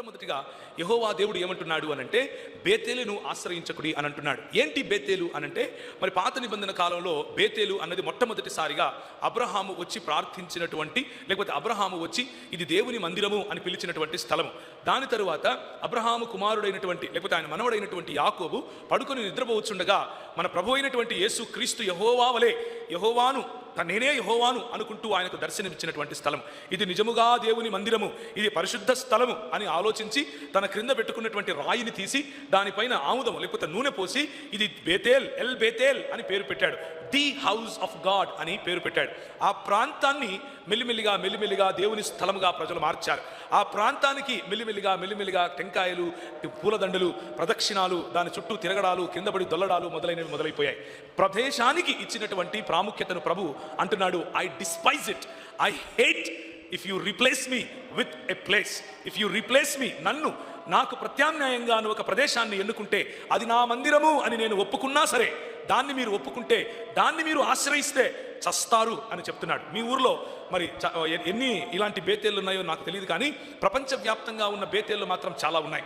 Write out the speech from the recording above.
మొట్టమొదటిగా యెహోవా దేవుడు ఏమంటున్నాడు అనంటే, బేతేలును ఆశ్రయించకుడి అని అంటున్నాడు. ఏంటి బేతేలు అనంటే, మరి పాత నిబంధన కాలంలో బేతేలు అన్నది మొట్టమొదటిసారిగా అబ్రహాము వచ్చి ప్రార్థించినటువంటి, లేకపోతే అబ్రహాము వచ్చి ఇది దేవుని మందిరము అని పిలిచినటువంటి స్థలము. దాని తరువాత అబ్రహాము కుమారుడైనటువంటి, లేకపోతే ఆయన మనవడైనటువంటి యాకోబు పడుకొని నిద్రపోవచ్చుండగా మన ప్రభు అయినటువంటి యేసు క్రీస్తు యెహోవా వలె, యెహోవాను నేనే యెహోవాను అనుకుంటూ ఆయనకు దర్శనమిచ్చినటువంటి స్థలం. ఇది నిజముగా దేవుని మందిరము, ఇది పరిశుద్ధ స్థలము అని ఆలోచించి తన క్రింద పెట్టుకున్నటువంటి రాయిని తీసి దానిపైన ఆముదము లేకపోతే నూనె పోసి ఇది బేతేల్, ఎల్ బేతేల్ అని పేరు పెట్టాడు. ది హౌస్ ఆఫ్ గాడ్ అని పేరు పెట్టాడు. ఆ ప్రాంతాన్ని మెల్లిమెల్లిగా దేవుని స్థలముగా ప్రజలు మార్చారు. ఆ ప్రాంతానికి మెల్లిమెల్లిగా టెంకాయలు, పూలదండలు, ప్రదక్షిణాలు, దాని చుట్టూ తిరగడాలు, కింద పడి దొల్లడాలు మొదలైనవి మొదలైపోయాయి. ప్రదేశానికి ఇచ్చినటువంటి ప్రాముఖ్యతను ప్రభు అంటున్నాడు, I despise it, I hate if you replace me with a place. If you replace me, నన్ను నాకు ప్రత్యామ్నాయంగా ఒక ప్రదేశాన్ని ఎన్నుకుంటే అది నా మందిరము అని నేను ఒప్పుకున్నా సరే, దాన్ని మీరు ఒప్పుకుంటే, దాన్ని మీరు ఆశ్రయిస్తే చస్తారు అని చెప్తున్నాడు. మీ ఊర్లో మరి ఎన్ని ఇలాంటి బేతేళ్ళు ఉన్నాయో నాకు తెలియదు, కానీ ప్రపంచవ్యాప్తంగా ఉన్న బేతేళ్ళు మాత్రం చాలా ఉన్నాయి.